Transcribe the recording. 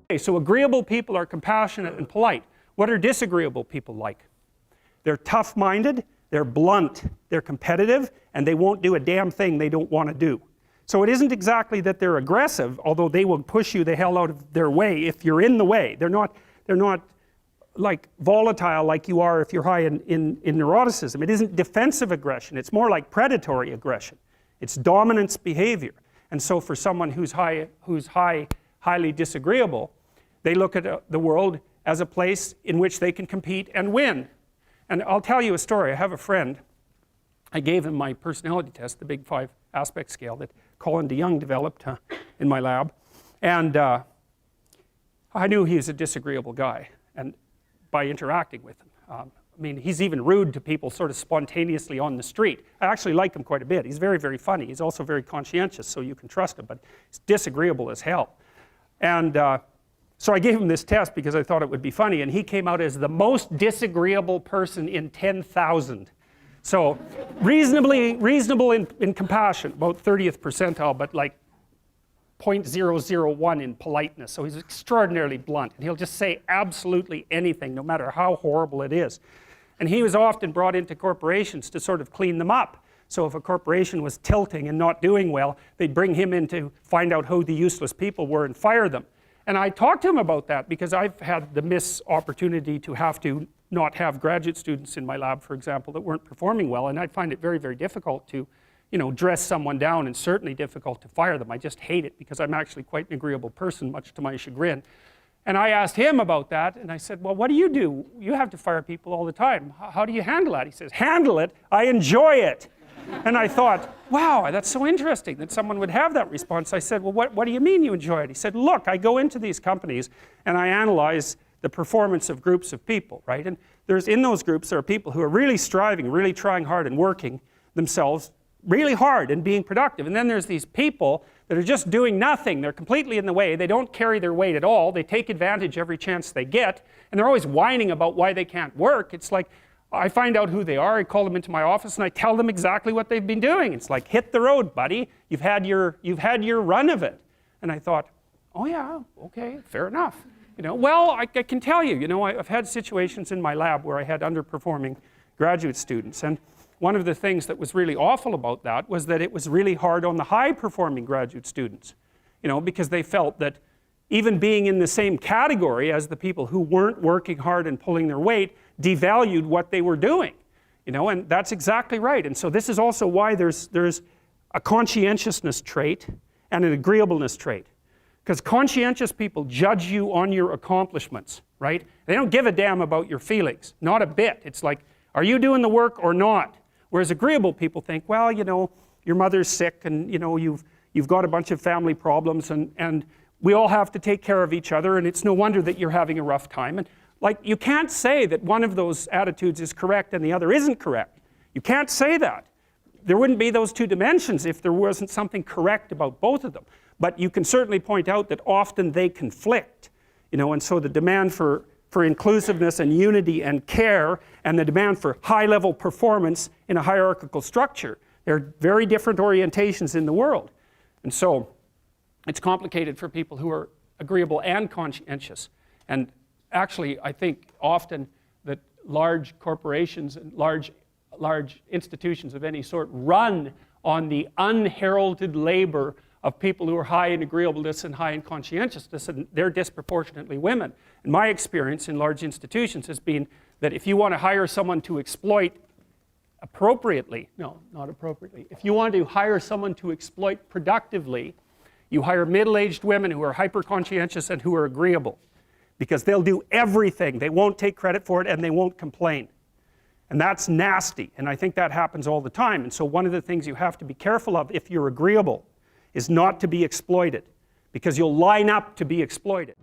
Okay, so agreeable people are compassionate and polite. What are disagreeable people like? They're tough-minded, they're blunt, they're competitive, and they won't do a damn thing they don't want to do. So it isn't exactly that they're aggressive, although they will push you the hell out of their way if you're in the way. They're not like volatile like you are if you're high in neuroticism. It isn't defensive aggression, it's more like predatory aggression. It's dominance behavior. And so for someone who's highly disagreeable, they look at the world as a place in which they can compete and win. And I'll tell you a story. I have a friend, I gave him my personality test, the big 5 aspect scale that Colin DeYoung developed in my lab. And I knew he was a disagreeable guy, and by interacting with him. I mean, he's even rude to people sort of spontaneously on the street. I actually like him quite a bit. He's very, very funny. He's also very conscientious, so you can trust him, but he's disagreeable as hell. And so I gave him this test because I thought it would be funny, and he came out as the most disagreeable person in 10,000. So reasonable in compassion, about 30th percentile, but like 0.001 in politeness. So he's extraordinarily blunt, and he'll just say absolutely anything, no matter how horrible it is. And he was often brought into corporations to sort of clean them up. So if a corporation was tilting and not doing well, they'd bring him in to find out who the useless people were and fire them. And I talked to him about that because I've had the opportunity to have to not have graduate students in my lab, for example, that weren't performing well, and I find it very, very difficult to, you know, dress someone down, and certainly difficult to fire them. I just hate it because I'm actually quite an agreeable person, much to my chagrin. And I asked him about that, and I said, well, what do? You have to fire people all the time. How do you handle that? He says, handle it? I enjoy it. And I thought, wow, that's so interesting that someone would have that response. I said, well, what do you mean you enjoy it? He said, look, I go into these companies and I analyze the performance of groups of people, right? And in those groups, there are people who are really striving, really trying hard and working themselves really hard and being productive. And then there's these people that are just doing nothing. They're completely in the way. They don't carry their weight at all. They take advantage every chance they get. And they're always whining about why they can't work. It's like, I find out who they are, I call them into my office, and I tell them exactly what they've been doing. It's like, hit the road, buddy. You've had your run of it. And I thought, oh yeah, okay, fair enough. You know, well, I can tell you, you know, I've had situations in my lab where I had underperforming graduate students. And one of the things that was really awful about that was that it was really hard on the high-performing graduate students, you know, because they felt that even being in the same category as the people who weren't working hard and pulling their weight devalued what they were doing, you know, and that's exactly right. And so this is also why there's a conscientiousness trait and an agreeableness trait. Because conscientious people judge you on your accomplishments, right? They don't give a damn about your feelings, not a bit. It's like, are you doing the work or not? Whereas agreeable people think, well, you know, your mother's sick, and you know, you've got a bunch of family problems, and we all have to take care of each other, and it's no wonder that you're having a rough time. And like, you can't say that one of those attitudes is correct and the other isn't correct. You can't say that. There wouldn't be those two dimensions if there wasn't something correct about both of them. But you can certainly point out that often they conflict, you know, and so the demand for inclusiveness and unity and care, and the demand for high-level performance in a hierarchical structure, they're very different orientations in the world. And so it's complicated for people who are agreeable and conscientious. And actually, I think often that large corporations and large institutions of any sort run on the unheralded labor of people who are high in agreeableness and high in conscientiousness, and they're disproportionately women. And my experience in large institutions has been that if you want to hire someone to exploit appropriately, no, not appropriately, if you want to hire someone to exploit productively, you hire middle-aged women who are hyper-conscientious and who are agreeable, because they'll do everything. They won't take credit for it, and they won't complain. And that's nasty, and I think that happens all the time. And so one of the things you have to be careful of if you're agreeable is not to be exploited, because you'll line up to be exploited.